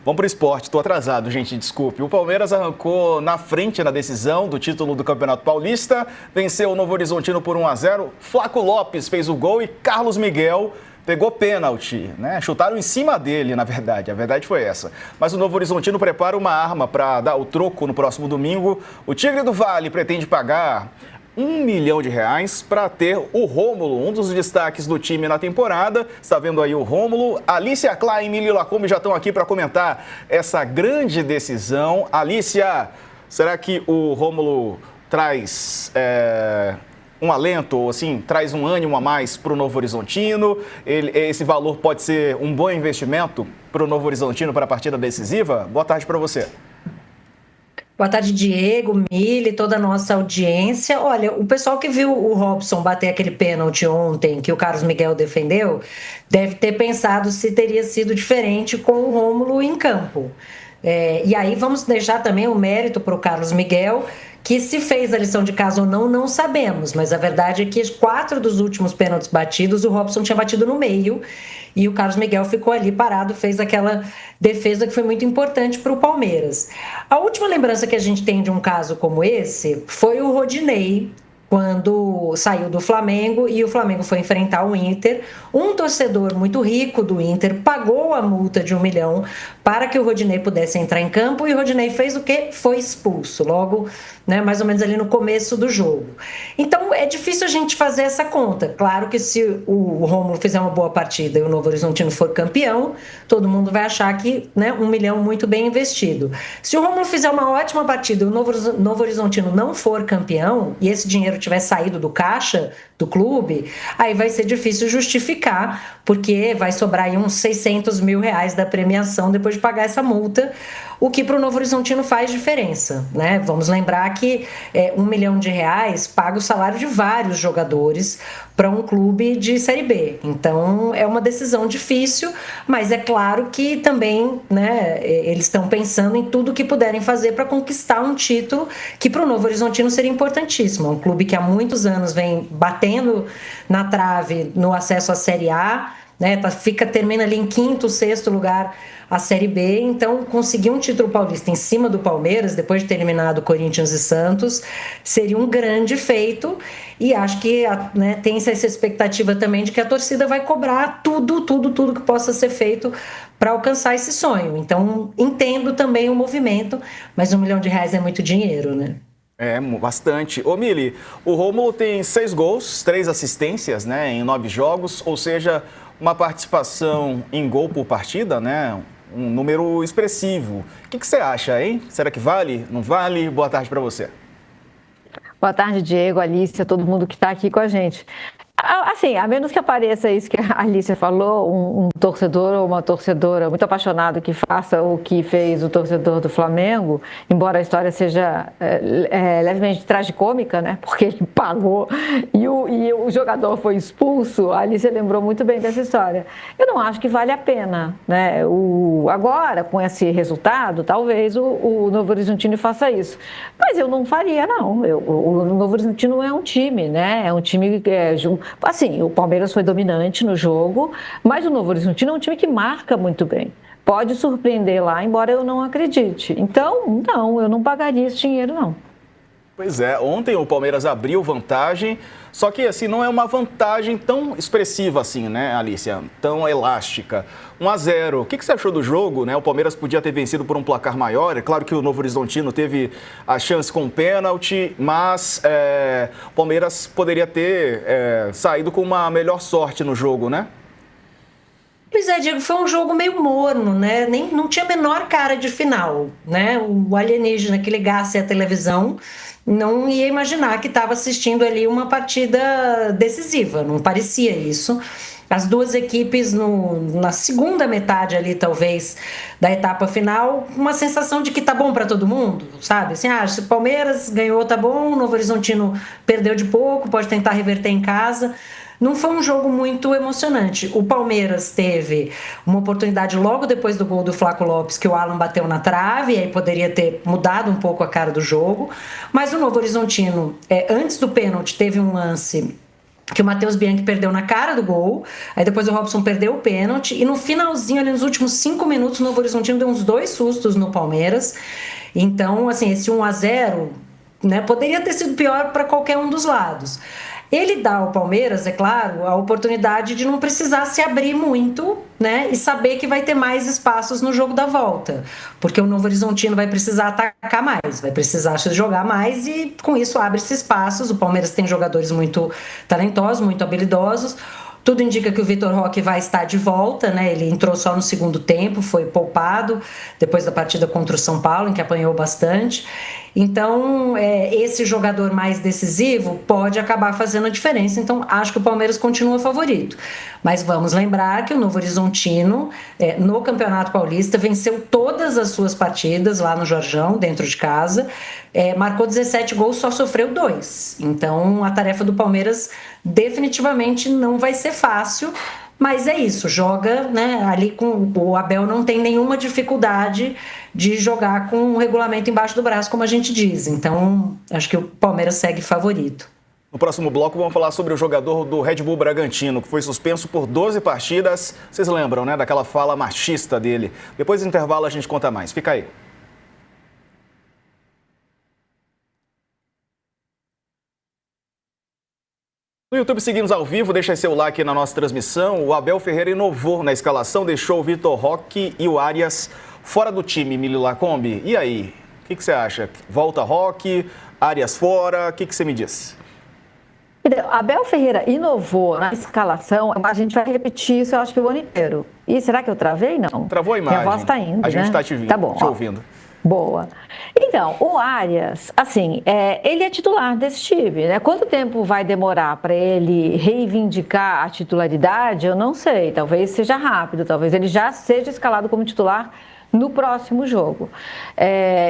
Vamos pro esporte, tô atrasado, gente, desculpe. O Palmeiras arrancou na frente na decisão do título do Campeonato Paulista, venceu o Novo Horizontino por 1-0. Flaco Lopes fez o gol e Carlos Miguel pegou pênalti, né? Chutaram em cima dele, na verdade. A verdade foi essa. Mas o Novo Horizontino prepara uma arma para dar o troco no próximo domingo. O Tigre do Vale pretende pagar R$1 milhão para ter o Rômulo, um dos destaques do time na temporada. Está vendo aí o Rômulo. Alicia Klein e Emílio Lacombe já estão aqui para comentar essa grande decisão. Alicia, será que o Rômulo traz um alento, ou assim, traz um ânimo a mais para o Novo Horizontino? Esse valor pode ser um bom investimento para o Novo Horizontino para a partida decisiva? Boa tarde para você. Boa tarde, Diego, Mili, toda a nossa audiência. Olha, o pessoal que viu o Robson bater aquele pênalti ontem, que o Carlos Miguel defendeu, deve ter pensado se teria sido diferente com o Rômulo em campo. E aí vamos deixar também o mérito para o Carlos Miguel, que se fez a lição de casa ou não, não sabemos. Mas a verdade é que 4 dos últimos pênaltis batidos, o Robson tinha batido no meio. E o Carlos Miguel ficou ali parado, fez aquela defesa que foi muito importante para o Palmeiras. A última lembrança que a gente tem de um caso como esse foi o Rodinei, quando saiu do Flamengo e o Flamengo foi enfrentar o Inter. Um torcedor muito rico do Inter pagou a multa de R$1 milhão para que o Rodinei pudesse entrar em campo, e o Rodinei fez o quê? Foi expulso, logo, né, mais ou menos ali no começo do jogo. Então, é difícil a gente fazer essa conta. Claro que se o Rômulo fizer uma boa partida e o Novo Horizontino for campeão, todo mundo vai achar que, né, R$1 milhão muito bem investido. Se o Rômulo fizer uma ótima partida e o Novo Horizontino não for campeão, e esse dinheiro tiver saído do caixa do clube, aí vai ser difícil justificar, porque vai sobrar aí uns R$600 mil da premiação depois de pagar essa multa, o que para o Novo Horizontino faz diferença, né? Vamos lembrar que R$1 milhão paga o salário de vários jogadores para um clube de Série B. Então, é uma decisão difícil, mas é claro que também, né, eles estão pensando em tudo que puderem fazer para conquistar um título que para o Novo Horizontino seria importantíssimo. É um clube que há muitos anos vem batendo na trave no acesso à Série A, né, termina ali em 5º, 6º lugar a Série B, então conseguir um título paulista em cima do Palmeiras, depois de ter eliminado Corinthians e Santos, seria um grande feito, e acho que, né, tem essa expectativa também de que a torcida vai cobrar tudo que possa ser feito para alcançar esse sonho. Então, entendo também o movimento, mas R$1 milhão é muito dinheiro, né? É, bastante. Ô, Mili, o Rômulo tem 6 gols, 3 assistências, né, em 9 jogos, ou seja, uma participação em gol por partida, né, um número expressivo. O que você acha, hein? Será que vale? Não vale? Boa tarde para você. Boa tarde, Diego, Alicia, todo mundo que está aqui com a gente. Assim, a menos que apareça isso que a Alicia falou, um torcedor ou uma torcedora muito apaixonado que faça o que fez o torcedor do Flamengo, embora a história seja levemente tragicômica, né? Porque ele pagou e o jogador foi expulso. A Alicia lembrou muito bem dessa história. Eu não acho que vale a pena, né? Agora, com esse resultado, talvez o Novo Horizontino faça isso. Mas eu não faria, não. O Novo Horizontino é um time, né? É um time assim, o Palmeiras foi dominante no jogo, mas o Novo Horizontino é um time que marca muito bem. Pode surpreender lá, embora eu não acredite. Então, não, eu não pagaria esse dinheiro, não. Pois é, ontem o Palmeiras abriu vantagem, só que assim, não é uma vantagem tão expressiva assim, né, Alicia? Tão elástica. 1-0. O que você achou do jogo, né? O Palmeiras podia ter vencido por um placar maior. É claro que o Novo Horizontino teve a chance com o pênalti, mas o Palmeiras poderia ter saído com uma melhor sorte no jogo, né? Pois é, Diego, foi um jogo meio morno, né? Não tinha a menor cara de final, né? O alienígena que ligasse a televisão não ia imaginar que estava assistindo ali uma partida decisiva, não parecia isso. As duas equipes na segunda metade ali, talvez, da etapa final, uma sensação de que tá bom para todo mundo, sabe? Assim, se o Palmeiras ganhou, tá bom, o Novo Horizontino perdeu de pouco, pode tentar reverter em casa. Não foi um jogo muito emocionante. O Palmeiras teve uma oportunidade logo depois do gol do Flaco Lopes, que o Alan bateu na trave, e aí poderia ter mudado um pouco a cara do jogo. Mas o Novo Horizontino, antes do pênalti, teve um lance que o Matheus Bianchi perdeu na cara do gol, aí depois o Robson perdeu o pênalti, e no finalzinho, ali nos últimos 5 minutos, o Novo Horizontino deu uns 2 sustos no Palmeiras. Então, assim, esse 1-0, né, poderia ter sido pior para qualquer um dos lados. Ele dá ao Palmeiras, é claro, a oportunidade de não precisar se abrir muito, né, e saber que vai ter mais espaços no jogo da volta, porque o Novo Horizontino vai precisar atacar mais, vai precisar jogar mais, e com isso abre-se espaços. O Palmeiras tem jogadores muito talentosos, muito habilidosos. Tudo indica que o Vitor Roque vai estar de volta, né? Ele entrou só no segundo tempo, foi poupado depois da partida contra o São Paulo, em que apanhou bastante. Então, esse jogador mais decisivo pode acabar fazendo a diferença. Então, acho que o Palmeiras continua favorito. Mas vamos lembrar que o Novo Horizontino, no Campeonato Paulista, venceu todas as suas partidas lá no Jorjão, dentro de casa. Marcou 17 gols, só sofreu 2. Então, a tarefa do Palmeiras definitivamente não vai ser fácil. Mas é isso, joga, né, ali com o Abel, não tem nenhuma dificuldade de jogar com o regulamento embaixo do braço, como a gente diz. Então, acho que o Palmeiras segue favorito. No próximo bloco vamos falar sobre o jogador do Red Bull Bragantino, que foi suspenso por 12 partidas. Vocês lembram, né, daquela fala machista dele. Depois do intervalo a gente conta mais. Fica aí. No YouTube seguimos ao vivo, deixa seu like na nossa transmissão. O Abel Ferreira inovou na escalação, deixou o Vitor Roque e o Arias fora do time, Emílio Lacombe. E aí, o que você acha? Volta Roque, Arias fora, o que você me diz? Abel Ferreira inovou na escalação, a gente vai repetir isso, eu acho que o ano inteiro. E será que eu travei? Não. Travou a imagem. Minha voz está indo, a gente está Tá bom, te ouvindo. Boa. Então, o Arias, assim, ele é titular desse time, né? Quanto tempo vai demorar para ele reivindicar a titularidade? Eu não sei, talvez seja rápido, talvez ele já seja escalado como titular no próximo jogo.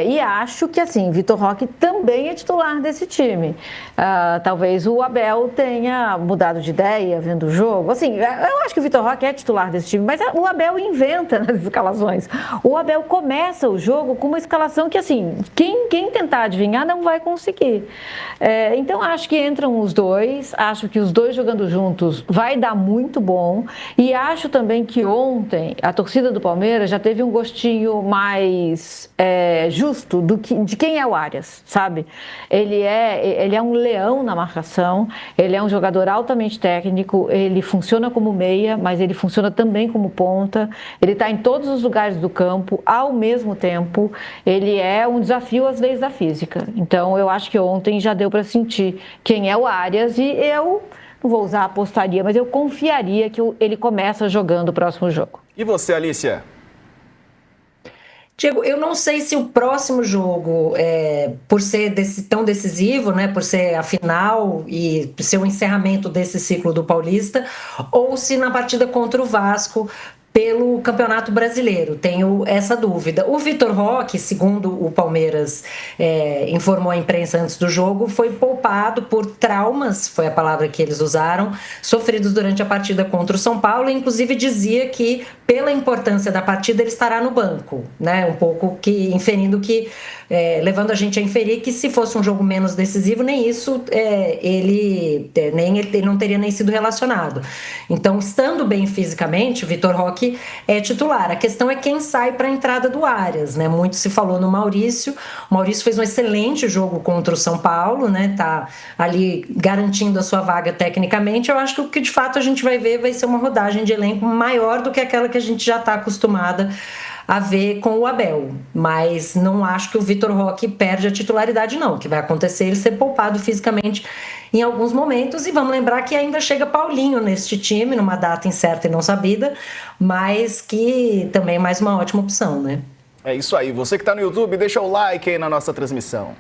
E acho que, assim, Vitor Roque também é titular desse time. Talvez o Abel tenha mudado de ideia vendo o jogo. Assim, eu acho que o Vitor Roque é titular desse time, mas o Abel inventa nas escalações. O Abel começa o jogo com uma escalação que, assim, quem tentar adivinhar não vai conseguir. Então, acho que entram os dois, acho que os dois jogando juntos vai dar muito bom, e acho também que ontem a torcida do Palmeiras já teve um gostinho mais justo de quem é o Arias, sabe? Ele é um leão na marcação, ele é um jogador altamente técnico, ele funciona como meia, mas ele funciona também como ponta, ele está em todos os lugares do campo ao mesmo tempo, ele é um desafio às leis da física. Então, eu acho que ontem já deu para sentir quem é o Arias, e eu não vou usar apostaria, mas eu confiaria que ele começa jogando o próximo jogo. E você, Alicia? Diego, eu não sei se o próximo jogo, por ser tão decisivo, né, por ser a final e ser o encerramento desse ciclo do Paulista, ou se na partida contra o Vasco pelo Campeonato Brasileiro. Tenho essa dúvida. O Vitor Roque, segundo o Palmeiras informou a imprensa antes do jogo, foi poupado por traumas, foi a palavra que eles usaram, sofridos durante a partida contra o São Paulo, e inclusive dizia que, pela importância da partida, ele estará no banco, né? Um pouco que inferindo que, levando a gente a inferir que, se fosse um jogo menos decisivo, nem isso ele não teria nem sido relacionado. Então, estando bem fisicamente, o Vitor Roque é titular. A questão é quem sai para a entrada do Arias, né? Muito se falou no Maurício. O Maurício fez um excelente jogo contra o São Paulo, né? Tá ali garantindo a sua vaga tecnicamente. Eu acho que o que de fato a gente vai ver vai ser uma rodagem de elenco maior do que aquela que a gente já está acostumada a ver com o Abel, mas não acho que o Vitor Roque perde a titularidade, não. O que vai acontecer é ele ser poupado fisicamente em alguns momentos, e vamos lembrar que ainda chega Paulinho neste time, numa data incerta e não sabida, mas que também é mais uma ótima opção, né? É isso aí. Você que está no YouTube, deixa o like aí na nossa transmissão.